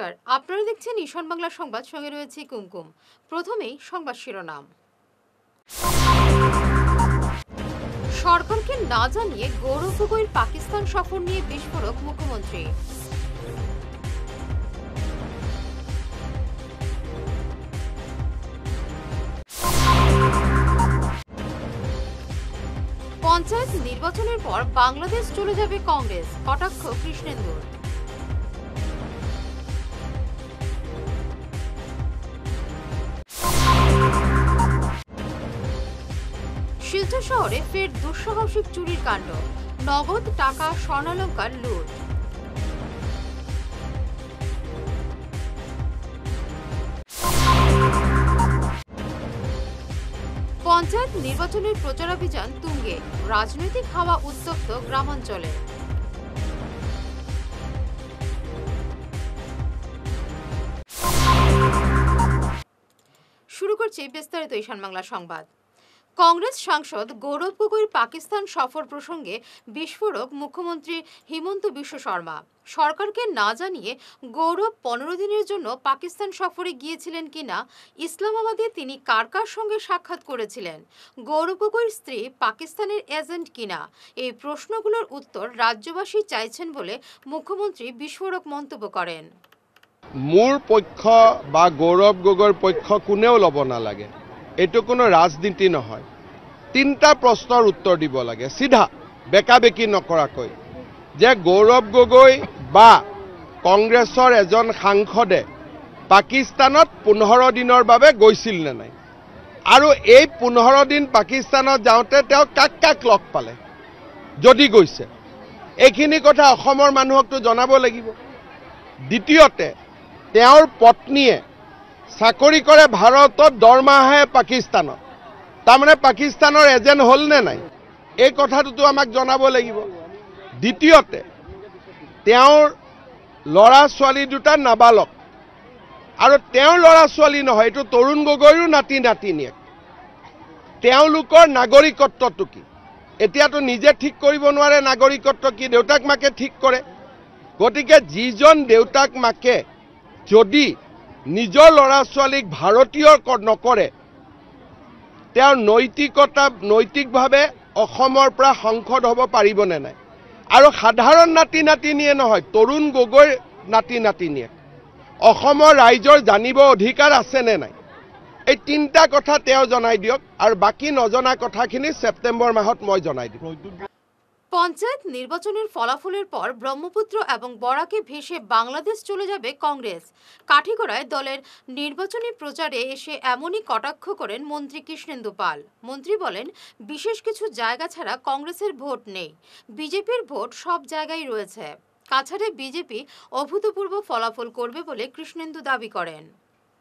নমস্কার, আপনারা দেখছেন ঈশান বাংলা সংবাদ, সঙ্গে রয়েছে কুমকুম। প্রথমেই সংবাদ শিরোনাম। সরকারকে না জানিয়ে গৌরব গগৈর পাকিস্তান সফর নিয়ে বিস্ফোরক মুখ্যমন্ত্রী। পঞ্চায়েত নির্বাচনের পর বাংলাদেশ চলে যাবে কংগ্রেস, কটাক্ষ কৃষ্ণেন্দুর। শিলচর শহরে ফের দুঃসাহসিক চুরির কাণ্ড, নগদ টাকা স্বর্ণালংকার লুট। পঞ্চায়েত নির্বাচনের প্রচারাভিযান তুঙ্গে, রাজনৈতিক হাওয়া উত্তপ্ত গ্রামাঞ্চলে। শুরু করছি বিস্তারিত ঈশান বাংলা সংবাদ। কংগ্রেস সাংসদ গৌরব গগৈর পাকিস্তান সফর প্রসঙ্গে বিস্ফোরক মুখ্যমন্ত্রী হিমন্ত বিশ্ব শর্মা। সরকারকে না জানিয়ে গৌরব 15 দিনের জন্য পাকিস্তান সফরে গিয়েছিলেন কিনা, ইসলামাবাদে তিনি কার কার সঙ্গে সাক্ষাৎ করেছিলেন, গৌরব গগৈর স্ত্রী পাকিস্তানের এজেন্ট কিনা, এই প্রশ্নগুলোর উত্তর রাজ্যবাসী চাইছেন বলে মুখ্যমন্ত্রী বিস্ফোরক মন্তব্য করেন। মোৰ পক্ষ বা গৌৰৱ গগৈৰ পক্ষ কোনেও ল'ব নালাগে, এইটো কোনো ৰাজনীতি নহয়। তিনিটা প্ৰশ্নৰ উত্তৰ দিব লাগে, চিধা বেকা বেকি নকৰাকৈ, যে গৌৰৱ গগৈ বা কংগ্ৰেছৰ এজন সাংসদে পাকিস্তানত 15 দিনৰ বাবে গৈছিল নে নাই, আৰু এই 15 দিন পাকিস্তানত যাওঁতে তেওঁ কাক কাক লগ পালে, যদি গৈছে এইখিনি কথা অসমৰ মানুহকতো জনাব লাগিব। দ্বিতীয়তে, তেওঁৰ পত্নীয়ে চাকৰি কৰে ভাৰতত, দৰমহাহে পাকিস্তানত, তাৰমানে পাকিস্তানৰ এজেণ্ট হ'ল নে নাই, এই কথাটোতো আমাক জনাব লাগিব। দ্বিতীয়তে, তেওঁৰ ল'ৰা ছোৱালী দুটা নাবালক, আৰু তেওঁৰ ল'ৰা ছোৱালী নহয়, এইটো তৰুণ গগৈৰো নাতি নাতিনীয়েক, তেওঁলোকৰ নাগৰিকত্বটো কি, এতিয়াতো নিজে ঠিক কৰিব নোৱাৰে নাগৰিকত্ব কি, দেউতাক মাকে ঠিক কৰে। গতিকে যিজন দেউতাক মাকে যদি নিজৰ ল'ৰা ছোৱালীক ভাৰতীয় নকৰে, তেওঁৰ নৈতিকভাৱে অসমৰ পৰা সংসদ হ'ব পাৰিবনে নাই, আৰু সাধাৰণ নাতি নাতিনীয়ে নহয়, তৰুণ গগৈৰ নাতি নাতিনীয়ে অসমৰ ৰাইজৰ জানিব অধিকাৰ আছেনে নাই, এই তিনিটা কথা তেওঁ জনাই দিয়ক, আৰু বাকী নজনা কথাখিনি ছেপ্টেম্বৰ মাহত মই জনাই দিম। পঞ্চায়েত নির্বাচনের ফলাফলের পর ব্রহ্মপুত্র এবং বরাকে ভেসে বাংলাদেশ চলে যাবে কংগ্রেস। কাঠিগড়ায় দলের নির্বাচনী প্রচারে এসে এমনই কটাক্ষ করেন মন্ত্রী কৃষ্ণেন্দু পাল। মন্ত্রী বলেন, বিশেষ কিছু জায়গা ছাড়া কংগ্রেসের ভোট নেই, বিজেপির ভোট সব জায়গায় রয়েছে। কাছাড়ে বিজেপি অভূতপূর্ব ফলাফল করবে বলে কৃষ্ণেন্দু দাবি করেন।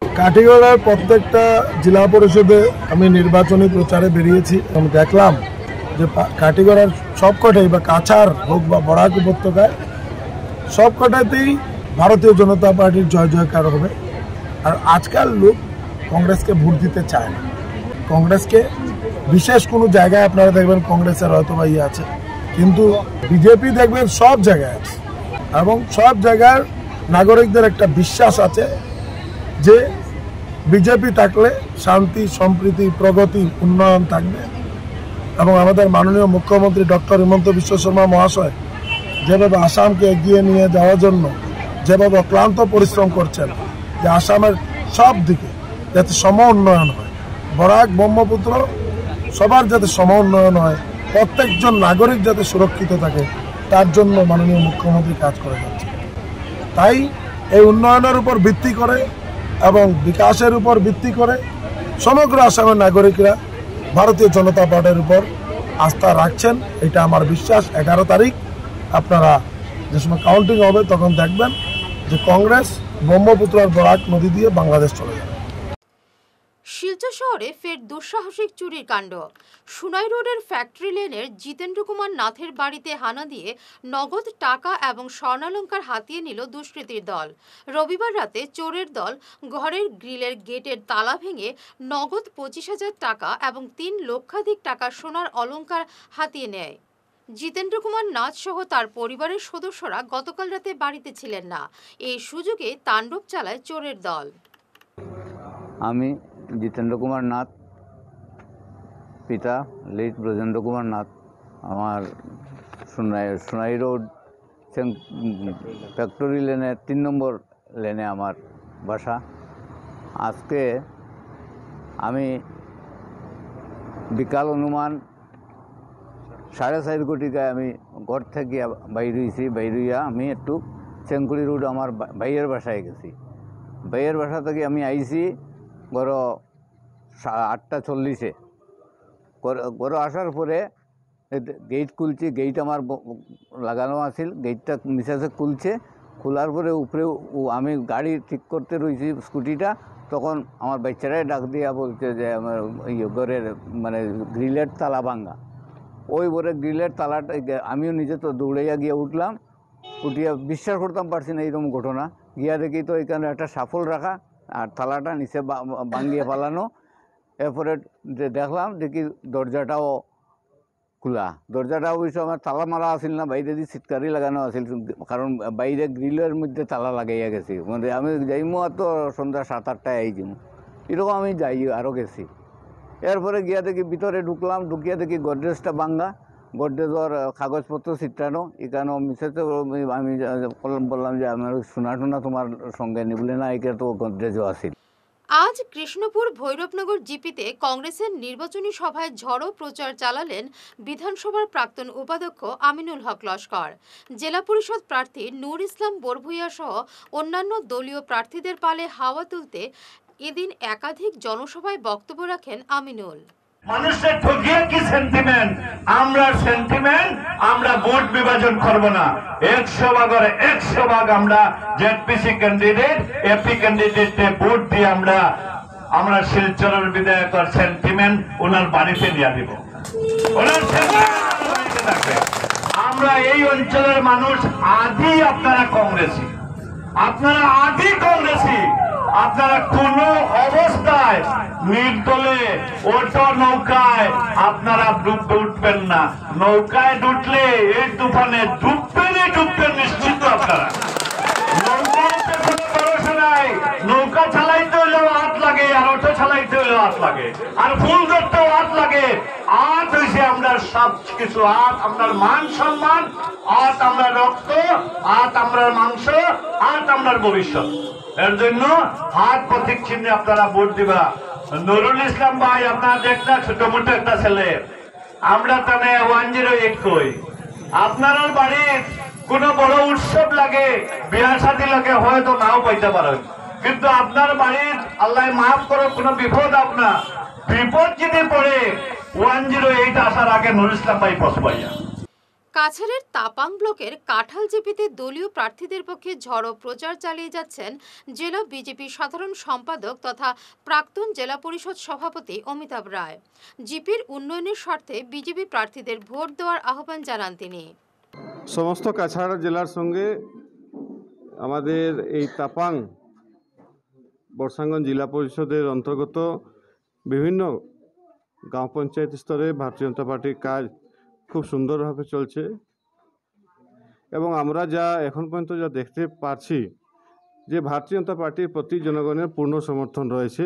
কাঠিগড়ার প্রত্যেকটা জেলা পরিষদে আমি নির্বাচনী প্রচারে বেরিয়েছি এবং দেখলাম যে কাঠিগড়ার সবকটাই বা কাছাড় হোক বা বরাক উপত্যকায় সবকটাতেই ভারতীয় জনতা পার্টির জয় জয়কার হবে। আর আজকাল লোক কংগ্রেসকে ভোট দিতে চায় না। কংগ্রেসকে বিশেষ কোনো জায়গায় আপনারা দেখবেন কংগ্রেসের হয়তো বা ইয়ে আছে, কিন্তু বিজেপি দেখবেন সব জায়গায় আছে, এবং সব জায়গার নাগরিকদের একটা বিশ্বাস আছে যে বিজেপি থাকলে শান্তি, সম্প্রীতি, প্রগতি, উন্নয়ন থাকবে। এবং আমাদের মাননীয় মুখ্যমন্ত্রী ডক্টর হিমন্ত বিশ্ব শর্মা মহাশয় যেভাবে আসামকে এগিয়ে নিয়ে যাওয়ার জন্য যেভাবে অক্লান্ত পরিশ্রম করছেন, যে আসামের সব দিকে যাতে সম উন্নয়ন হয়, বরাক ব্রহ্মপুত্র সবার যাতে সম উন্নয়ন হয়, প্রত্যেকজন নাগরিক যাতে সুরক্ষিত থাকে, তার জন্য মাননীয় মুখ্যমন্ত্রী কাজ করে যাচ্ছে। তাই এই উন্নয়নের উপর ভিত্তি করে এবং বিকাশের উপর ভিত্তি করে সমগ্র আসামের নাগরিকরা ভারতীয় জনতা পার্টির উপর আস্থা রাখছেন, এটা আমার বিশ্বাস। 11 তারিখ আপনারা যে সময় কাউন্টিং হবে তখন দেখবেন যে কংগ্রেস ব্রহ্মপুত্র আর বরাক নদী দিয়ে বাংলাদেশ চলে যাবে। শিলচর শহরে ফের দুঃসাহসিক চুরির কাণ্ড। সুনাই রোডের ফ্যাক্টরি লেনের জিতেন্দ্র কুমার নাথের বাড়িতে হানা দিয়ে নগদ টাকা এবং স্বর্ণালংকার হাতিয়ে নিল দুষ্কৃতীর দল। রবিবার রাতে চোরের দল ঘরের গ্রিলের গেটের তালা ভেঙে নগদ 25,000 টাকা এবং 3 লক্ষাধিক টাকা সোনার অলংকার হাতিয়ে নেয়। জিতেন্দ্র কুমার নাথ সহ তার পরিবারের সদস্যরা গতকাল রাতে বাড়িতে ছিলেন না। এই সুযোগে তাণ্ডব চালায় চোরের দল। আমি জিতেন্দ্র কুমার নাথ, পিতা লেট ব্রজেন্দ্র কুমার নাথ। আমার সোনাই রোড ফ্যাক্টরি লেনের 3 নম্বর লেনে আমার বাসা। আজকে আমি বিকাল অনুমান 4:30 কোটিকায় আমি ঘর থেকে বাইরিয়া আমি একটু চেঙ্কুড়ি রোড আমার ভাইয়ের বাসায় গেছি। ভাইয়ের বাসা থেকে আমি আইছি গড় 8:40-এ। গড় আসার পরে গেট খুলছি, গেট আমার লাগানো আছিল, গেটটা মিসাসে খুলছে। খোলার পরে উপরে আমি গাড়ি ঠিক করতে রয়েছি স্কুটিটা, তখন আমার বাচ্চারাই ডাক দিয়া বলছে যে আমার ঘরের মানে গ্রিলের তালা ভাঙ্গা। ওই ঘরে গ্রিলের তালাটা আমিও নিজে তো দৌড়াইয়া গিয়ে উঠলাম, উঠিয়া বিশ্বাস করতাম পারছি না এইরকম ঘটনা। গিয়া দেখি তো এখানে একটা সাফল রাখা আর তালাটা নিচে ভাঙ্গিয়ে পালানো। এরপরে দেখলাম দেখি দরজাটাও খোলা। দরজাটা অবশ্য আমার তালা মারা আসিল না, বাইরে দিয়ে সিটকারি লাগানো আসিল, কারণ বাইরে গ্রিলের মধ্যে তালা লাগাইয়া গেছি। মানে আমি যাইমো তো সন্ধ্যা 7-8টায় আইছিম, এরকম আমি যাই আরও গেছি। এরপরে গিয়া দেখি ভিতরে ঢুকলাম, ঢুকিয়া দেখি গডরেজটা ভাঙ্গা, গডরেজর কাগজপত্র ছিটানো। এখানে মিসেতে আমি বললাম যে আমার সোনা টোনা তোমার সঙ্গে নিবলে না, এখানে তো গডরেজও আসিল। আজ কৃষ্ণপুর ভৈরবনগর জিপিতে কংগ্রেসের নির্বাচনী সভায় ঝড়ো প্রচার চালালেন বিধানসভার প্রাক্তন উপাধ্যক্ষ আমিনুল হক লস্কর। জেলা পরিষদ প্রার্থী নূর ইসলাম বরভূইয়া সহ অন্যান্য দলীয় প্রার্থীদের পালে হাওয়া তুলতে এদিন একাধিক জনসভায় বক্তব্য রাখেন আমিনুল। মানুষের ঠকিয়ে কি সেন্টিমেন্ট, আমরা ভোট বিভাজন করব না। 100 ভাগের 100 ভাগ আমরা জেডপিসি ক্যান্ডিডেট, এপি ক্যান্ডিডেটে ভোট দিয়ে আমরা শিলচরের বিধায়কের সেন্টিমেন্ট ওনার বাড়িতে নিয়ে দিব। আমরা এই অঞ্চলের মানুষ আদি, আপনারা কংগ্রেসি, আপনারা কোন অবস্থায় নির্দলে ওটো নৌকায় আপনারা উঠবেন না। নৌকায় ডুবলে এই তুফানে ডুববেন নিশ্চিত। আপনারা নৌকাতে কোনো ভরসা নাই। নৌকা চালাইতে হলেও হাত লাগে, আর অটো চালাইতে হলেও হাত লাগে, আর ফুল ধরতেও হাত লাগে। হাত হয়েছে আমরা সব কিছু, হাত আপনার মান সম্মান, হাত আমরা রক্ত, হাত আমরা মাংস, হাত আমরা ভবিষ্যৎ। এর জন্য হাত প্রতীক চিহ্নে আপনারা ভোট দিবা। নুরুল ইসলাম ভাই আপনারা দেখলেন ছোট মোটো একটা ছেলে, আমরা তানে 108 কই। আপনার বাড়ির কোন বড় উৎসব লাগে, বিয়া শাদী লাগে, হয়তো নাও পাইতে পারেন, কিন্তু আপনার বাড়ির আল্লাহ মাফ করো কোনো বিপদ যদি পড়ে 108 আসার আগে নুরুল ইসলাম ভাই পছবাইয়া। কাছাড়ের তাপাং ব্লকের কাঁঠাল জিপিতে দলীয় প্রার্থীদের পক্ষে ঝড়ো প্রচার চালিয়ে যাচ্ছেন জেলা বিজেপি সাধারণ সম্পাদক তথা প্রাক্তন জেলা পরিষদ সভাপতি অমিতাভ রায়। জিপির উন্নয়নের স্বার্থে বিজেপি প্রার্থীদের ভোট দেওয়ার আহ্বান জানান তিনি। সমস্ত কাছাড় জেলার সঙ্গে আমাদের এই তাপাং বর্ষাঙ্গন জেলা পরিষদের অন্তর্গত বিভিন্ন গাঁও পঞ্চায়েত স্তরে ভারতীয় জনতা পার্টির কাজ খুব সুন্দরভাবে চলছে এবং আমরা যা এখন পর্যন্ত যা দেখতে পাচ্ছি যে ভারতীয় জনতা পার্টির প্রতি জনগণের পূর্ণ সমর্থন রয়েছে।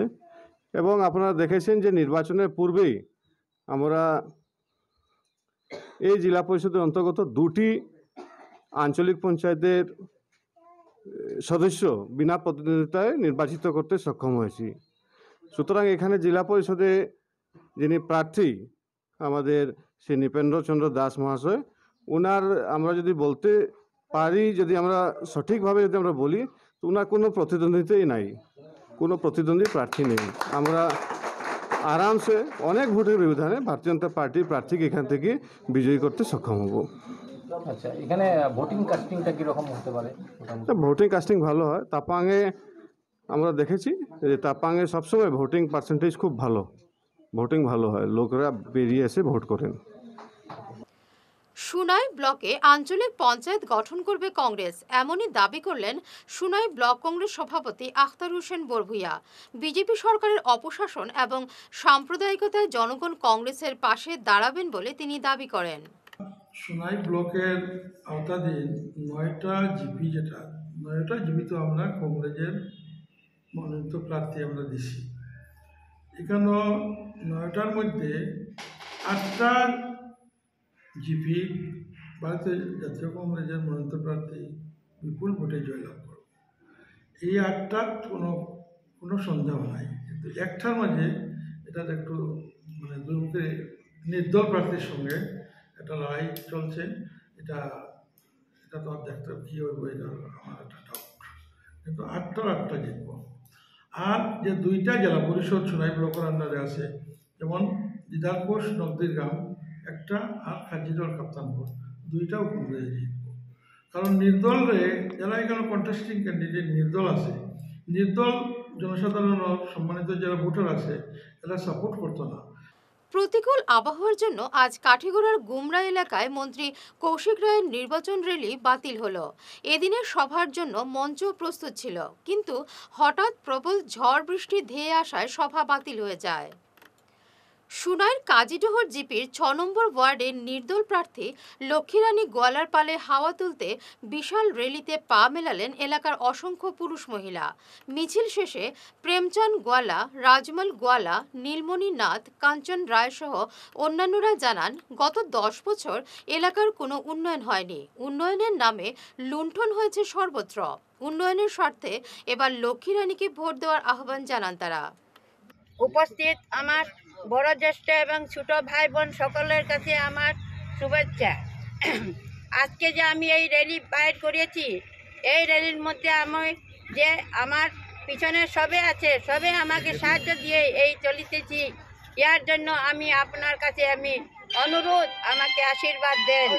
এবং আপনারা দেখেছেন যে নির্বাচনের পূর্বেই আমরা এই জেলা পরিষদের অন্তর্গত 2টি আঞ্চলিক পঞ্চায়েতের সদস্য বিনা প্রতিদ্বন্দ্বিতায় নির্বাচিত করতে সক্ষম হয়েছি। সুতরাং এখানে জেলা পরিষদে যিনি প্রার্থী আমাদের শ্রী নৃপেন্দ্রচন্দ্র দাস মহাশয়, ওনার আমরা যদি বলতে পারি, যদি আমরা সঠিকভাবে যদি আমরা বলি, তো ওনার কোনো প্রতিদ্বন্দ্বিতাই নাই, কোনো প্রতিদ্বন্দ্বী প্রার্থী নেই। আমরা আরামসে অনেক ভোটের ব্যবধানে ভারতীয় জনতা পার্টির প্রার্থীকে এখান থেকে বিজয়ী করতে সক্ষম হব। আচ্ছা, এখানে ভোটিং কাস্টিংটা কীরকম হতে পারে? ভোটিং কাস্টিং ভালো হয়। তাপাংয়ে আমরা দেখেছি যে তাপাংয়ে সবসময় ভোটিং পার্সেন্টেজ খুব ভালো, ভোটিং ভালো হয়, লোকরা বেরিয়ে এসে ভোট করেন। সুনাই ব্লকে আঞ্চলিক পঞ্চায়েত গঠন করবে কংগ্রেস, এমনই দাবি করলেন সুনাই ব্লক কংগ্রেস সভাপতি আখতার হোসেন বরভূইয়া। বিজেপি সরকারের অপশাসন এবং সাম্প্রদায়িকতায় জনগণ কংগ্রেসের পাশে দাঁড়াবেন বলে তিনি দাবি করেন। সোনাই ব্লকের আওতাধীন 9টা জিপি, যেটা 9টা জিপি তো আমরা কংগ্রেসের মনোনীত প্রার্থী আমরা দিছি। এখানে 9টার মধ্যে 8টা জিপি ভারতীয় জাতীয় কংগ্রেসের মনোনীত প্রার্থী বিপুল ভোটে জয়লাভ করবে। এই 8টার কোনো সন্দেহ নাই, কিন্তু একটার মাঝে এটা একটু মানে দুমুখে নির্দল প্রার্থীর সঙ্গে একটা লড়াই চলছে। এটা তো দেখতে কী হইব, এটা আমার একটা ডাউট। কিন্তু 8টা জিতব। আর যে 2টা জেলা পরিষদ সোনাই ব্লকের আন্ডারে আছে, যেমন দিদারপুর নকদিরগ্রাম একটা, আর কাজিরল কাপ্তানপুর, 2টাও কংগ্রেস জিতব। কারণ নির্দলরে যারা এখানে কন্টেস্টিং ক্যান্ডিডেট নির্দল আছে, নির্দল জনসাধারণের সম্মানিত যারা ভোটার আছে এরা সাপোর্ট করতো না। প্রতিকূল আবহাওয়ার জন্য আজ কাঠিগড়ার গুমরা এলাকায় মন্ত্রী কৌশিক রায়ের নির্বাচন র্যালি বাতিল হলো। এদিনের সভার জন্য মঞ্চ প্রস্তুত ছিল, কিন্তু হঠাৎ প্রবল ঝড় বৃষ্টি ধেয়ে আসায় সভা বাতিল হয়ে যায়। সুনাইর কাজীডোহর জিপির 6 নম্বর ওয়ার্ডের নির্দল প্রার্থী লক্ষ্মীরানী গোয়ালার পালে হাওয়া তুলতে বিশাল র্যালিতে পা মেলালেন এলাকার অসংখ্য পুরুষ মহিলা। মিছিল শেষে প্রেমচাঁদ গোয়ালা, রাজমল গোয়ালা, নীলমণি নাথ, কাঞ্চন রায় সহ অন্যান্যরা জানান, গত 10 বছর এলাকার কোনো উন্নয়ন হয়নি। উন্নয়নের নামে লুণ্ঠন হয়েছে সর্বত্র। উন্নয়নের স্বার্থে এবার লক্ষ্মীরানীকে ভোট দেওয়ার আহ্বান জানান তারা। উপস্থিত আমার বড় জ্যেষ্ঠ এবং ছোট ভাই বোন সকলের কাছে আমার শুভেচ্ছা। আজকে যে আমি এই র্যালি বাইর করেছি, এই র্যালির মধ্যে আমি যে আমার পিছনে সবে আছে, সবে আমাকে সাহায্য দিয়ে এই চলিতেছি, ইয়ার জন্য আমি আপনার কাছে আমি অনুরোধ, আমাকে আশীর্বাদ দেন।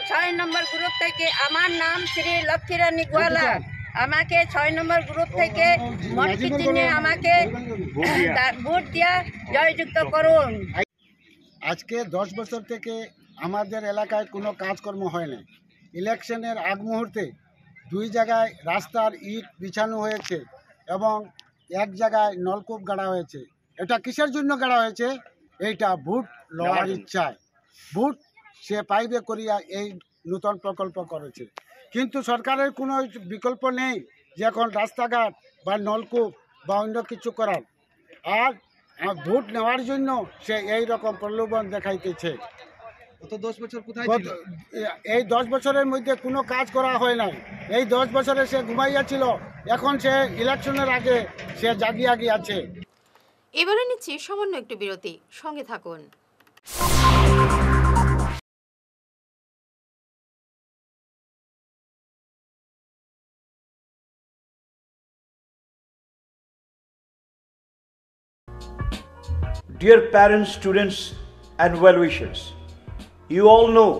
6 নম্বর গ্রুপ থেকে আমার নাম শ্রী লক্ষ্মীরানী গোয়ালা। আমাকে 6 নম্বর গ্রুপ থেকে মটকি চিহ্নে আমাকে ভোট দিয়া জয়যুক্ত করুন। আজকে 10 বছর থেকে আমাদের এলাকায় কোনো কাজকর্ম হয় না। ইলেকশনের আগ মুহূর্তে 2 জায়গায় রাস্তার ইট বিছানো হয়েছে এবং এক জায়গায় নলকূপ গাড়া হয়েছে। এটা কিসের জন্য গাড়া হয়েছে? এইটা ভোট লওয়ার ইচ্ছায়, ভোট সে পাইবে করিয়া এই নূতন প্রকল্প করেছে। কিন্তু সরকারের কোনো বিকল্প নেই যে এখন রাস্তাঘাট বা নলকূপ বা অন্য কিছু করার। আর ভোট নেওয়ার জন্য সে এই রকম প্রলোভন দেখাইতেছে। এই 10 বছরের মধ্যে কোনো কাজ করা হয় নাই। এই 10 বছরে সে ঘুমাইয়াছিল, এখন সে ইলেকশনের আগে সে জাগিয়া গিয়াছে। এবারে নিচ্ছি সামান্য একটু বিরতি, সঙ্গে থাকুন। Dear parents, students and well-wishers, you all know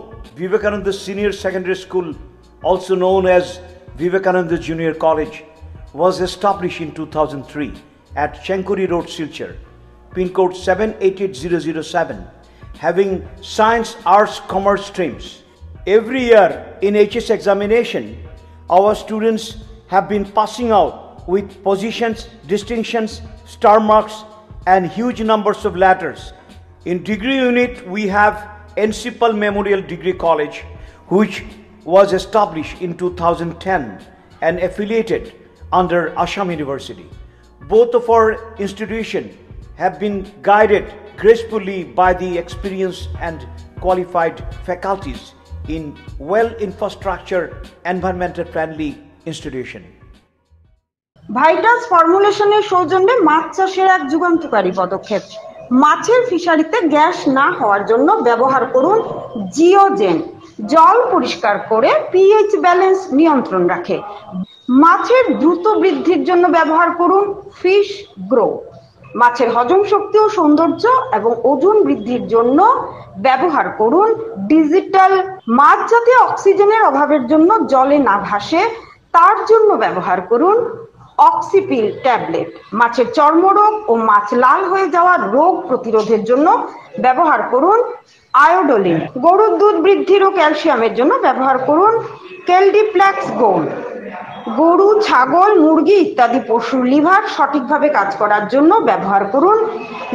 Vivekananda Senior Secondary School, also known as Vivekananda Junior College, was established in 2003 at Chenkuri Road, Silchar, pin code 788007, having science, arts, commerce streams. Every year in HS examination, our students have been passing out with positions, distinctions, star marks, and huge numbers of letters. In degree unit, we have Encipal Memorial Degree College, which was established in 2010 and affiliated under Assam University. Both of our institutions have been guided gracefully by the experienced and qualified faculties in well-infrastructure, environmental-friendly institution. Vital ফর্মুলেশনের সৌজন্যে মাছ চাষের এক যুগান্তকারী পদক্ষেপ। মাছের ফিশারিতে gas না হওয়ার জন্য ব্যবহার করুন জিওজেন। জল পরিষ্কার করে পিএইচ ব্যালেন্স নিয়ন্ত্রণ রাখে। মাছের দ্রুত বৃদ্ধির জন্য ব্যবহার করুন ফিশ গ্রো। মাছের হজম শক্তি ও সৌন্দর্য এবং ওজন বৃদ্ধির জন্য ব্যবহার করুন ডিজিটাল। মাছ যাতে অক্সিজেনের অভাবের জন্য জলে না ভাসে তার জন্য ব্যবহার করুন অক্সিপিল ট্যাবলেট। মাছের চর্মরোগ ও মাছ লাল হয়ে যাওয়ার রোগ প্রতিরোধের জন্য ব্যবহার করুন আয়োডোলিন। গরুর দুধ বৃদ্ধির ও ক্যালসিয়ামের জন্য ব্যবহার করুন কেলডিপ্লেক্স গোল্ড। গরু, ছাগল, মুরগি ইত্যাদি পশুর লিভার সঠিকভাবে কাজ করার জন্য ব্যবহার করুন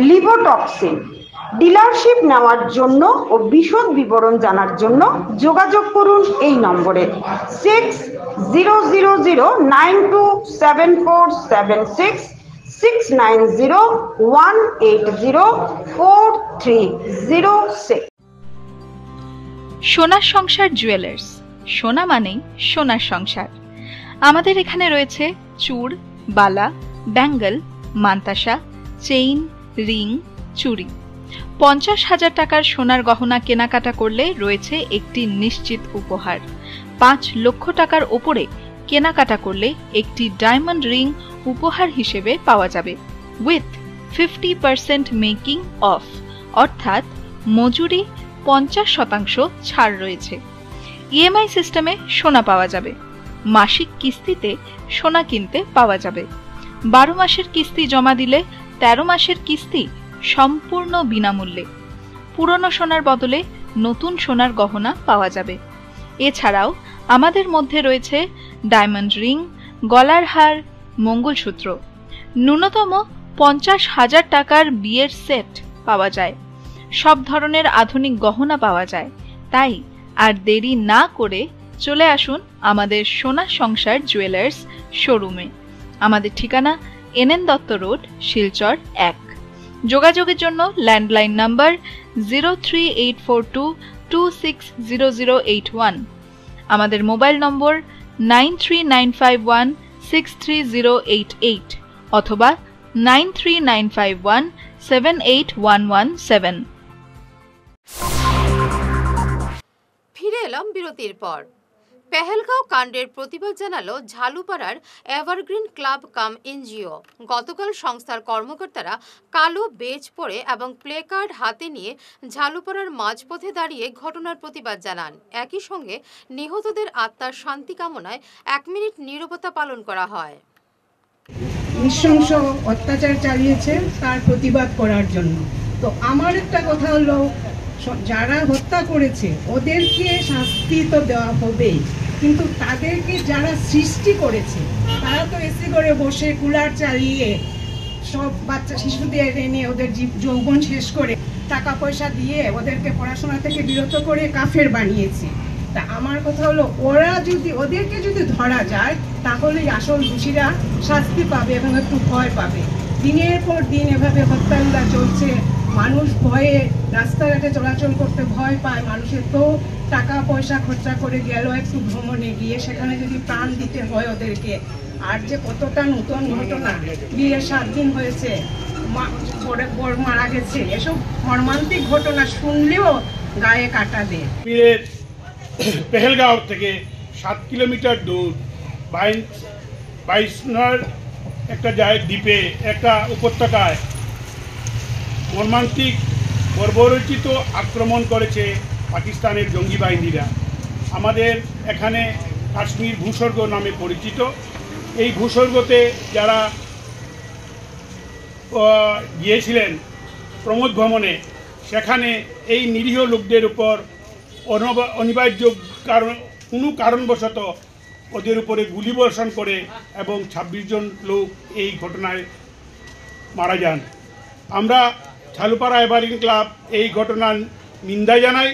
লিভোটক্সিন। ডিলারশিপ নেওয়ার জন্য ও বিশদ বিবরণ জানার জন্য যোগাযোগ করুন এই নম্বরে 6000927476 69018043006। সোনার সংসার জুয়েলার্স, সোনা মানেই সোনার সংসার। আমাদের এখানে রয়েছে চূড়, বালা, ব্যাঙ্গল, মান্তাসা, চেইন, রিং, চুড়ি। 50,000 টাকার সোনার গহনা কেনাকাটা করলে রয়েছে একটি নিশ্চিত উপহার। 5 লক্ষ টাকার ওপরে কেনাকাটা করলে একটি ডায়মন্ড রিং উপহার হিসেবে পাওয়া যাবে উইথ 50% মেকিং অফ, অর্থাৎ মজুরি 50% ছাড় রয়েছে। ইএমআই সিস্টেমে সোনা পাওয়া যাবে। মাসিক কিস্তিতে সোনা কিনতে পাওয়া যাবে। 12 মাসের কিস্তি জমা দিলে 13 মাসের কিস্তি সম্পূর্ণ বিনামূল্যে। পুরনো সোনার বদলে নতুন সোনার গহনা পাওয়া যাবে। এছাড়াও আমাদের মধ্যে রয়েছে ডায়মন্ড রিং, গলার হার, মঙ্গলসূত্র। ন্যূনতম 50,000 টাকার বিয়ের সেট পাওয়া যায়। সব ধরনের আধুনিক গহনা পাওয়া যায়। তাই আর দেরি না করে চলে আসুন আমাদের সোনা সংসার জুয়েলার্স শোরুমে। আমাদের ঠিকানা NN দত্ত রোড, শিলচর 1। যোগাযোগের জন্য ল্যান্ডলাইন নাম্বার 03842260081, আমাদের মোবাইল নম্বর 9395163088 অথবা 9395178117। ফিরে এলাম বিরতির পর। পেহেলগাঁও কাণ্ডের প্রতিবাদ জানালো ঝালুপাড়ার এভারগ্রিন ক্লাব কাম এনজিও। গতকাল সংস্থার কর্মকর্তারা কালো বেজ পরে এবং প্লে কার্ড হাতে নিয়ে ঝালুপাড়ার মাঝপথে দাঁড়িয়ে ঘটনার প্রতিবাদ জানান। একই সঙ্গে নিহতদের আত্মার শান্তি কামনায় 1 মিনিট নীরবতা পালন করা হয়। নৃশংস অত্যাচার চালিয়েছে তার প্রতিবাদ করার জন্য। তো আমার একটা কথা হলো, যারা হত্যা করেছে ওদেরকে শাস্তি তো দেওয়া হবেই, কিন্তু তাদেরকে যারা সৃষ্টি করেছে তারা তো এসি করে বসে কুলার চালিয়ে সব বাচ্চা শিশুদের এনে ওদের যৌবন শেষ করে টাকা পয়সা দিয়ে ওদেরকে পড়াশোনা থেকে বিরত করে কাফের বানিয়েছে। তা আমার কথা হলো, ওদেরকে যদি ধরা যায় তাহলেই আসল দোষীরা শাস্তি পাবে এবং একটু ভয় পাবে। দিনের পর দিন এভাবে হত্যাগুলা চলছে, মানুষ ভয়ে রাস্তাঘাটে চলাচল করতে ভয় পায়। মানুষের তো টাকা পয়সা খরচা করে গেল একটু ভ্রমণে গিয়ে, সেখানে যদি প্রাণ দিতে হয় ওদেরকে। আর যে কতটা নতুন ঘটনা, বিয়ের 7 দিন হয়েছে, বর মারা গেছে, এসব মর্মান্তিক ঘটনা শুনলেও গায়ে কাটা দেয়। পেহেলগাঁও থেকে 7 কিলোমিটার দূর বাইসনার একটা দ্বীপে, একটা উপত্যকায় মর্মান্তিক বর্বরোচিত আক্রমণ করেছে পাকিস্তানের জঙ্গি বাহিনীরা। আমাদের এখানে কাশ্মীর ভূস্বর্গ নামে পরিচিত। এই ভূস্বর্গতে যারা গিয়েছিলেন প্রমোদ ভ্রমণে, সেখানে এই নিরীহ লোকদের উপর অনিবার্য কোনো কারণবশত ওদের উপরে গুলিবর্ষণ করে এবং 26 জন লোক এই ঘটনায় মারা যান। আমরা ঝালুপাড়া এভারগ্রিন ক্লাব এই ঘটনার নিন্দা জানাই।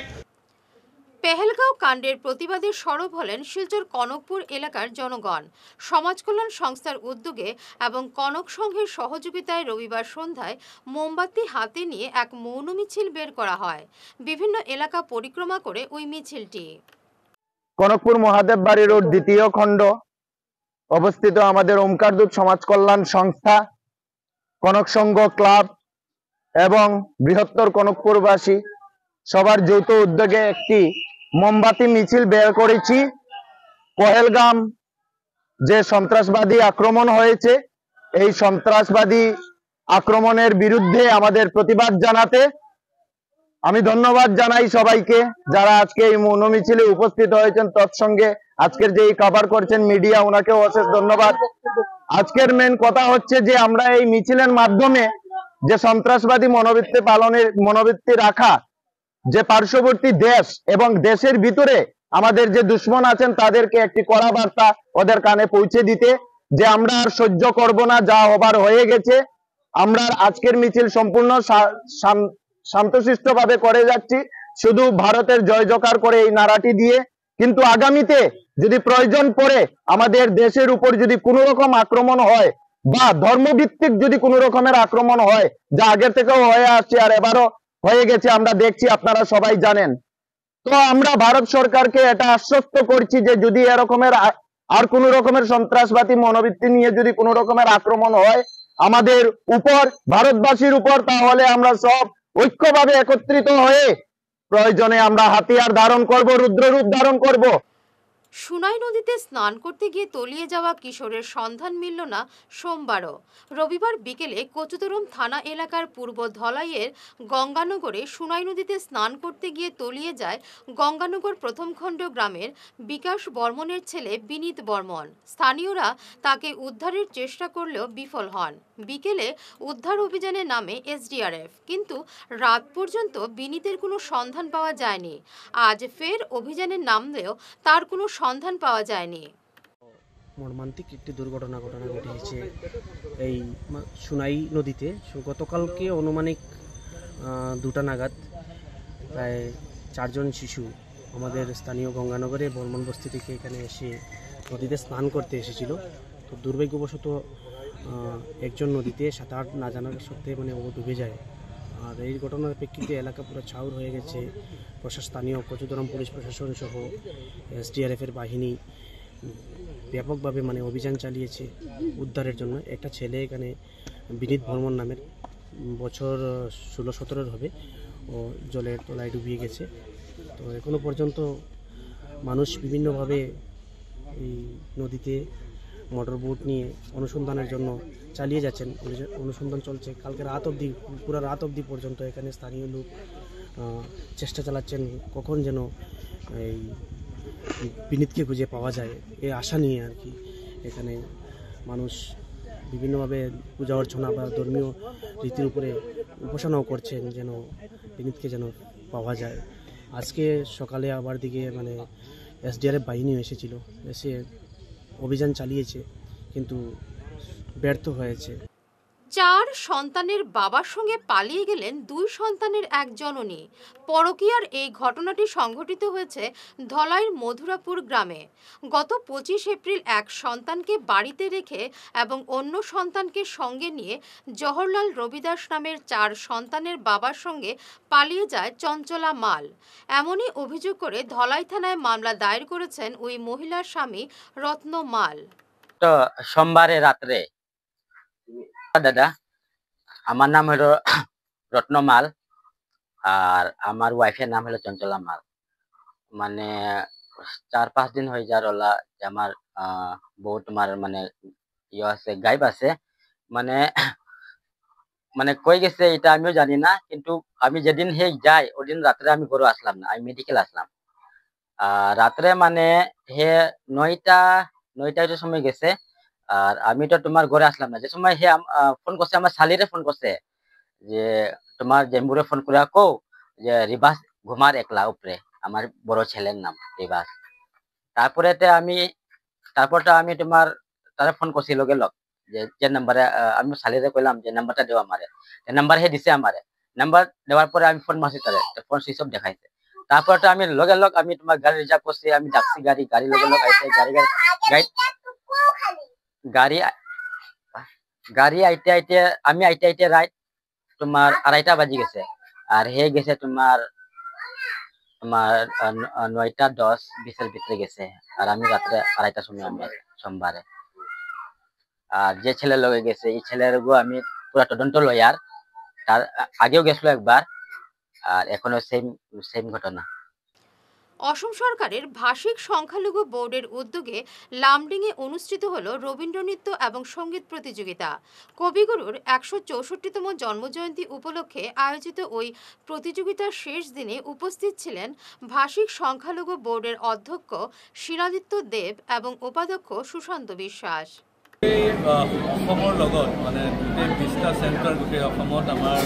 পেহেলগাঁও কাণ্ডের প্রতিবাদে সরব হলেন শিলচর কনকপুর এলাকার জনগণ। সমাজ কল্যাণ সংস্থার উদ্যোগে এবং কনক সংঘের সহযোগিতায় রবিবার সন্ধ্যায় মোমবাতি হাতে নিয়ে এক মৌন মিছিল বের করা হয়। বিভিন্ন এলাকা পরিক্রমা করে ওই মিছিলটি কনকপুর মহাদেব বাড়ি রোড 2য় খণ্ড অবস্থিত আমাদের ওমকার দূত সমাজ কল্যাণ সংস্থা, কনক সংঘ ক্লাব এবং বৃহত্তর কনকপুরবাসী সবার যৌথ উদ্যোগে একটি মোমবাতি মিছিল বের করেছি। পহেলগাম যে সন্ত্রাসবাদী আক্রমণ হয়েছে, এই সন্ত্রাসবাদী আক্রমণের বিরুদ্ধে আমাদের প্রতিবাদ জানাতে আমি ধন্যবাদ জানাই সবাইকে যারা আজকে এই মৌন মিছিলে উপস্থিত হয়েছেন। তৎসঙ্গে আজকের যে কভার করছেন মিডিয়া, ওনাকেও অশেষ ধন্যবাদ। আজকের মেন কথা হচ্ছে যে আমরা এই মিছিলের মাধ্যমে যে সন্ত্রাসবাদী মনোবৃত্তি রাখা যে পার্শ্ববর্তী দেশ এবং দেশের ভিতরে আমাদের যে দুশ্মন আছেন তাদেরকে একটি কড়া বার্তা ওদের কানে পৌঁছে দিতে, যে আমরা আর সহ্য করব না, যা হবার হয়ে গেছে। আমরা আজকের মিছিল সম্পূর্ণ শান্তশিষ্টভাবে করে যাচ্ছি, শুধু ভারতের জয় জয়কার করে এই নারাটি দিয়ে। কিন্তু আগামীতে যদি প্রয়োজন পড়ে আমাদের দেশের উপর যদি কোনো রকম আক্রমণ হয় বা ধর্মভিত্তিক যদি কোনো রকমের আক্রমণ হয়, যা আগের থেকেও হয়ে আসছে আর এবারও হয়ে গেছে আমরা দেখছি, আপনারা সবাই জানেন, তো আমরা ভারত সরকারকে এটা আশ্বস্ত করছি যে যদি এরকমের আর কোনো রকমের সন্ত্রাসবাদী মনোবৃত্তি নিয়ে যদি কোনো রকমের আক্রমণ হয় আমাদের উপর, ভারতবাসীর উপর, তাহলে আমরা সব ঐক্যভাবে একত্রিত হয়ে প্রয়োজনে আমরা হাতিয়ার ধারণ করব, রুদ্ররূপ ধারণ করব। সুনাই নদীতে স্নান করতে গিয়ে তলিয়ে যাওয়া কিশোরের সন্ধান মিলল না সোমবারও। রবিবার বিকেলে কচুদরম থানা এলাকার পূর্ব ধলাইয়ের গঙ্গানগরে সুনাই নদীতে স্নান করতে গিয়ে তলিয়ে যায় গঙ্গানগর প্রথম খণ্ড গ্রামের বিকাশ বর্মনের ছেলে বিনীত বর্মন। স্থানীয়রা তাকে উদ্ধারের চেষ্টা করলেও বিফল হন। বিকেলে উদ্ধার অভিযানে নামে এসডিআরএফ, কিন্তু রাত পর্যন্ত বিনীতের কোনো সন্ধান পাওয়া যায়নি। আজ ফের অভিযানে নামলেও তার কোনো সন্ধান পাওয়া যায়নি। মর্মান্তিক একটি ঘটনা ঘটেছে এই সুনাই নদীতে। গতকালকে অনুমানিক 2টা নাগাদ প্রায় 4 জন শিশু আমাদের স্থানীয় গঙ্গানগরে বর্মন বস্তি থেকে এখানে এসে নদীতে স্নান করতে এসেছিল। তো দুর্ভাগ্যবশত একজন নদীতে সাঁতার না জানার সত্ত্বে ও ডুবে যায়। আর এই ঘটনার প্রেক্ষিতে এলাকা পুরো ছাউর হয়ে গেছে। স্থানীয় কচুদরম পুলিশ প্রশাসন সহ এসডিআরএফের বাহিনী ব্যাপকভাবে অভিযান চালিয়েছে উদ্ধারের জন্য। একটা ছেলে এখানে বিনীত বর্মন নামের, বছর 16-17 হবে, ও জলের তলায় ডুবিয়ে গেছে। তো এখনো পর্যন্ত মানুষ বিভিন্নভাবে এই নদীতে মোটর বোট নিয়ে অনুসন্ধানের জন্য চালিয়ে যাচ্ছেন। অনুসন্ধান চলছে কালকে রাত অবধি, পুরো রাত অবধি পর্যন্ত এখানে স্থানীয় লোক চেষ্টা চালাচ্ছেন কখন যেন এই বিনীতকে খুঁজে পাওয়া যায়, এই আশা নিয়ে আর কি। এখানে মানুষ বিভিন্নভাবে পূজা অর্চনা বা ধর্মীয় রীতির উপরে উপাসনাও করছেন যেন বিনীতকে যেন পাওয়া যায়। আজকে সকালে আবার দিকে এসডিআরএফ বাহিনীও এসেছিল, এসে অভিযান চালিয়েছে কিন্তু ব্যর্থ হয়েছে। 4 সন্তানের বাবার সঙ্গে পালিয়ে গেলেন 2 সন্তানের এক জননী। পরকীয়ার এই ঘটনাটি সংঘটিত হয়েছে ধলাইয়ের মধুরাপুর গ্রামে। গত 25 এপ্রিল এক সন্তানকে বাড়িতে রেখে এবং অন্য সন্তানকে সঙ্গে নিয়ে জওহরলাল রবিদাস নামের 4 সন্তানের বাবার সঙ্গে পালিয়ে যায় চঞ্চলা মাল। এমনই অভিযোগ করে ধলাই থানায় মামলা দায়ের করেছেন ওই মহিলার স্বামী রত্ন মাল। তো সোমবারে রাত্রে দাদা, আমার নাম হলো রত্ন মাল আর আমার ওয়াইফের নাম হলো চঞ্চলা মাল। 4-5 দিন হয়ে যার ওলা যে আমার বউ তোমার আছে, গাইব আছে, কই গেছে এটা আমিও জানি না। কিন্তু আমি যেদিন যাই ওদিন রাত্রে আমি ঘরে আসলাম না, আমি মেডিকেল আসলাম। রাত্রে হে 9টার সময় গেছে আর আমি তো তোমার ঘরে আসলাম না। যে সময় হে ফোন করছে, আমার শালিরে ফোন করছে যে তোমার জেম্বুরে ফোন করে কো যে রিবাস ঘুমার একলা উপরে, আমার বড় ছেলের নাম রিবাস। তারপরটা আমি তোমার তারা ফোন করছি লগে লগ যে নাম্বারে, আমি শালিরে কইলাম যে নাম্বারটা দেও আমারে, নাম্বার হে দিছে আমারে। নাম্বার দেওয়ার পরে আমি ফোন মারছি তারে, ফোন সুইচ অফ দেখাইছে। তারপরটা আমি লগে লগ আমি তোমার গাড়ি রিজার্ভ করছি, আমি ডাকছি গাড়ি লগে লগ আইছে, গাড়ি আইতে আমি আইতে রাইট তোমার 2:30 বাজি গেছে। আর হে গেছে তোমার 9:10-20 ভিতরে গেছে। আর আমি রাত্রে 2:30টার সময় আমি সোমবারে। আর যে ছেলের লগে গেছে এই ছেলের আমি পুরা তদন্ত লয়ার, তার আগেও গেছিল একবার আর এখনো সেম ঘটনা। অসম সরকারের ভাষিক সংখ্যালঘু বোর্ডের উদ্যোগে লামডিংয়ে অনুষ্ঠিত হল রবীন্দ্রনৃত্য এবং সঙ্গীত প্রতিযোগিতা। কবিগুরুর 164তম জন্মজয়ন্তী উপলক্ষে আয়োজিত ওই প্রতিযোগিতার শেষ দিনে উপস্থিত ছিলেন ভাষিক সংখ্যালঘু বোর্ডের অধ্যক্ষ শিরাদিত্য দেব এবং উপাধ্যক্ষ সুশান্ত বিশ্বাস। অসমৰ লগত গোটেই 20টা চেণ্টাৰ গোটেই অসমত আমাৰ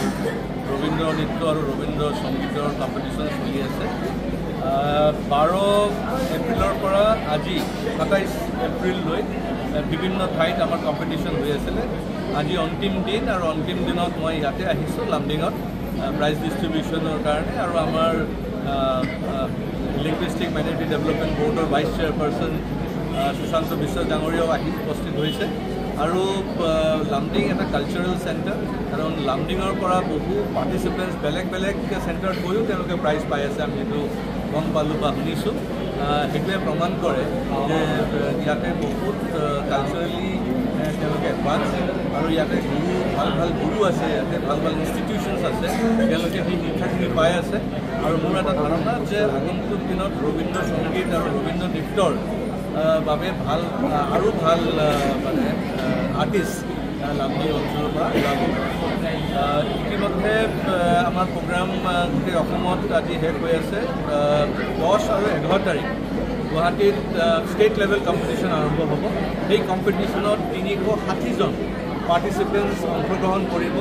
ৰবীন্দ্ৰ নৃত্য আৰু ৰবীন্দ্ৰ সংগীতৰ কম্পিটিশ্যন চলি আছে। 12 এপ্ৰিলৰ পৰা আজি 27 এপ্ৰিললৈ বিভিন্ন ঠাইত আমাৰ কম্পিটিশ্যন হৈ আছিলে। আজি অন্তিম দিন আৰু অন্তিম দিনত মই ইয়াতে আহিছোঁ লামডিঙত। প্ৰাইজ ডিষ্ট্ৰিবিউশ্যনৰ কাৰণে আৰু আমাৰ লিংগুইষ্টিক মাইনৰিটি ডেভেলপমেণ্ট বৰ্ডৰ ভাইচ চেয়াৰপাৰ্চন সুশান্ত বিশ্ব ডাঙৰীয়াও আহি উপস্থিত হৈছে আৰু লামডিং এটা কালচাৰেল চেণ্টাৰ কাৰণ লামডিঙৰ পৰা বহু পাৰ্টিচিপেণ্টছ বেলেগ বেলেগ চেণ্টাৰত গৈও তেওঁলোকে প্ৰাইজ পাই আছে আমি সেইটো গম পালোঁ বা শুনিছোঁ সেইটোৱে প্ৰমাণ কৰে যে ইয়াতে বহুত কালচাৰেলি তেওঁলোকে এডভান্স আৰু ইয়াতে গুৰু ভাল ভাল গুৰু আছে ইয়াতে ভাল ভাল ইনষ্টিটিউশ্যনছ আছে তেওঁলোকে সেই শিক্ষাখিনি পাই আছে আৰু মোৰ এটা ধাৰণা যে আগন্তুক দিনত ৰবীন্দ্ৰ সংগীত আৰু ৰবীন্দ্ৰ নৃত্যৰ বাবে ভাল আৰু ভাল মানে আৰ্টিষ্ট লামডিং অঞ্চলৰ পৰা ওলাব ইতিমধ্যে আমাৰ প্ৰগ্ৰাম গোটেই অসমত আজি শেষ হৈ আছে 10 আৰু 11 তাৰিখ গুৱাহাটীত ষ্টেট লেভেল কম্পিটিশ্যন আৰম্ভ হ'ব সেই কম্পিটিশ্যনত 360জন পাৰ্টিচিপেণ্টছ অংশগ্ৰহণ কৰিব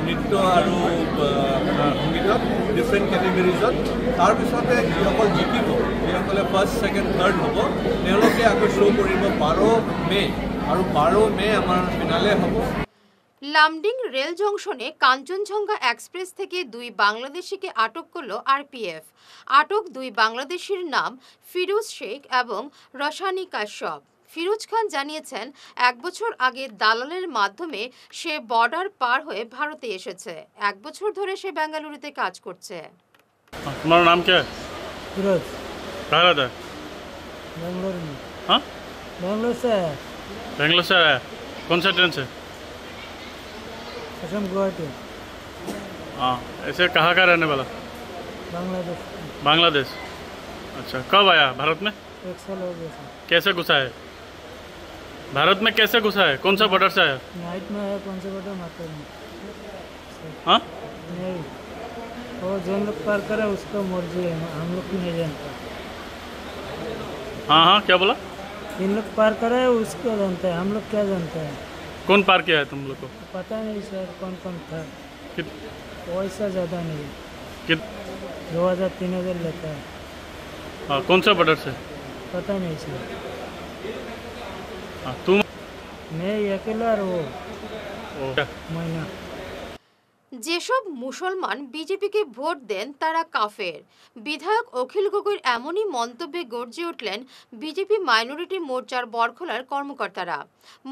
নৃত্য আৰু সংগীতত ডিফাৰেণ্ট কেটেগৰিজত তাৰপিছতে যিসকল জিকিব যিসকলে ফাৰ্ষ্ট ছেকেণ্ড থাৰ্ড হ'ব তেওঁলোকে আকৌ শ্ব' কৰিব 12 মে আৰু 12 মে আমাৰ ফিনালে হ'ব লামডিং রেল জংশনে কাঞ্চনজঙ্ঘা এক্সপ্রেস থেকে 2 বাংলাদেশিকে আটক করল আরপিএফ আটক 2 বাংলাদেশির নাম ফিরোজ শেখ এবং রশানি কাশ্যপ ফিরোজ খান জানিয়েছেন 1 বছর আগে দালালের মাধ্যমে সে বর্ডার পার হয়ে ভারতে এসেছে 1 বছর ধরে সে বেঙ্গালুরুতে কাজ করছে তোমার নাম কি फिरोज कहाँ रहता है बेंगलोर में हाँ बेंगलोर से है बेंगलोर से आया कौन सा ट्रेन से असम गुवाहाटी हाँ ऐसे कहाँ का रहने वाला बांग्लादेश बांग्लादेश अच्छा कब आया भारत में 1 साल हो गया सर कैसे घुसा है भारत में कैसे घुसा है कौन सा बॉर्डर से आया नाइट में आया कौन से बॉर्डर माता में हाँ नहीं वो जो लोग पार करे उसका मर्जी है हम लोग की नहीं जानता हाँ हाँ क्या बोला इन लोग पार करे उसको जानते हैं हम लोग क्या जानते हैं कौन पार किया है तुम लोग को पता नहीं सर कौन कौन था वैसा ज़्यादा नहीं 2000-3000 लेता है हाँ कौन सा बॉर्डर से पता नहीं सर हाँ तुम मैं अकेला और वो महीना যেসব মুসলমান বিজেপিকে ভোট দেন তারা কাফের বিধায়ক অখিল গগৈর এমনই মন্তব্যে গর্জে উঠলেন বিজেপি মাইনরিটি মোর্চার বরখলার কর্মকর্তারা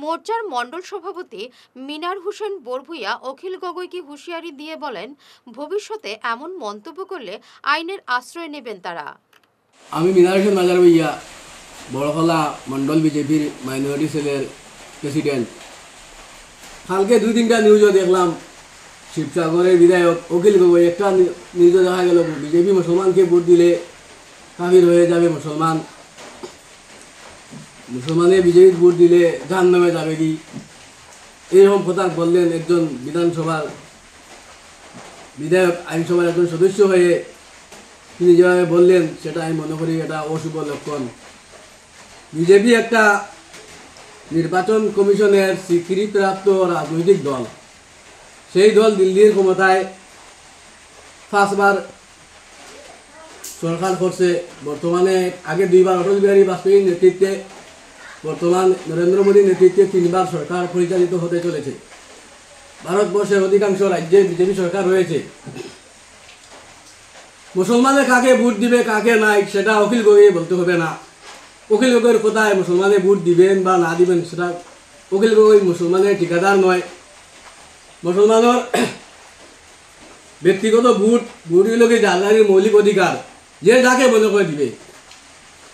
মোর্চার মণ্ডল সভাপতি মিনার হোসেন বরভুইয়া অখিল গগৈকে হুঁশিয়ারি দিয়ে বলেন ভবিষ্যতে এমন মন্তব্য করলে আইনের আশ্রয় নেবেন তারা আমি মিনার হোসেন মাজার ভুইয়া বরখলা মণ্ডল বিজেপির মাইনরিটি সেলের প্রেসিডেন্ট কালকে 2-3টা নিউজও দেখলাম শিবসাগরের বিধায়ক অখিল গগৈ একটা নিউজে দেখা গেল বিজেপি মুসলমানকে ভোট দিলে কাফির হয়ে যাবে মুসলমানে বিজেপি ভোট দিলে জাহান্নামে যাবে কি এরকম কথা বললেন একজন বিধানসভার বিধায়ক আইনসভার একজন সদস্য হয়ে তিনি যেভাবে বললেন সেটা আমি মনে করি এটা অশুভ লক্ষণ বিজেপি একটা নির্বাচন কমিশনের স্বীকৃতিপ্রাপ্ত রাজনৈতিক দল সেই দল দিল্লির ক্ষমতায় 5 বার সরকার করছে বর্তমানে আগে 2 বার অটল বিহারী বাজপেয়ীর নেতৃত্বে বর্তমান নরেন্দ্র মোদীর নেতৃত্বে 3 বার সরকার পরিচালিত হতে চলেছে ভারতবর্ষের অধিকাংশ রাজ্যে বিজেপি সরকার রয়েছে মুসলমানের কাকে ভোট দিবে কাকে নাই সেটা অখিল গগৈ বলতে হবে না অখিল গগৈর কথায় মুসলমানে ভোট দিবেন বা না দিবেন সেটা অখিল গগৈ মুসলমানের ঠিকাদার নয় মুসলমানের ব্যক্তিগত ভোটের লোকে জালদারির মৌলিক অধিকার যে যাকে মনে করে দিবে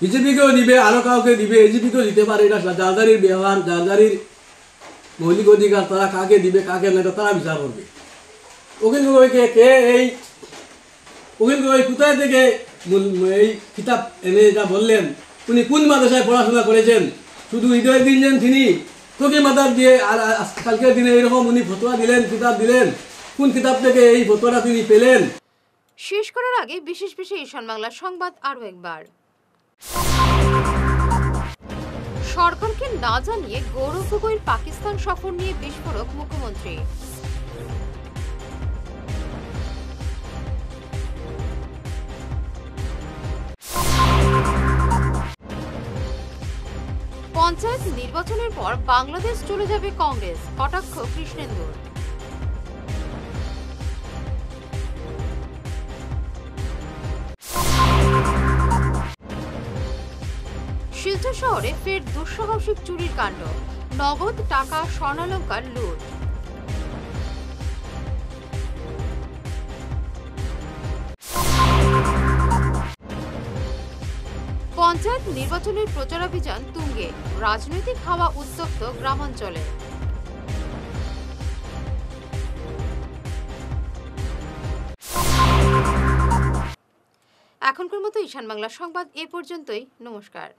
বিজেপিকেও দিবে আরও কাউকে দিবে এজিপিকেও দিতে পারে এটা জালদারির ব্যবহার জালদারির মৌলিক অধিকার তারা কাকে দিবে কাকে নয় তারা বিচার করবে অখিল গগৈকে অখিল গগৈ কোথায় থেকে এই কিতাব এনে যা বললেন উনি কোন মাদ্রাসায় পড়াশোনা করেছেন শুধু ঈদের দিন যেন তিনি তোকে মাদার দিয়ে আর কালকের দিনে এরকম উনি ফতোয়া দিলেন কিতাব দিলেন কোন কিতাব থেকে এই ফতোয়াটা তিনি পেলেন শেষ করার আগে বিশেষ ঈশান বাংলা সংবাদ আরও একবার সরকারকে না জানিয়ে গৌরব গগৈর পাকিস্তান সফর নিয়ে বিস্ফোরক মুখ্যমন্ত্রী পঞ্চায়েত নির্বাচনের পর বাংলাদেশ চলে যাবে কংগ্রেস কটাক্ষ কৃষ্ণেন্দুর শিলচর শহরে ফের দুঃসাহসিক চুরির কাণ্ড, নগদ টাকা স্বর্ণালংকার লুট। পঞ্চায়েত নির্বাচনের প্রচারাভিযান তুঙ্গে, রাজনৈতিক হাওয়া উত্তপ্ত গ্রামাঞ্চলে। এখনকার মতো ঈশান বাংলা সংবাদ এ পর্যন্তই। নমস্কার।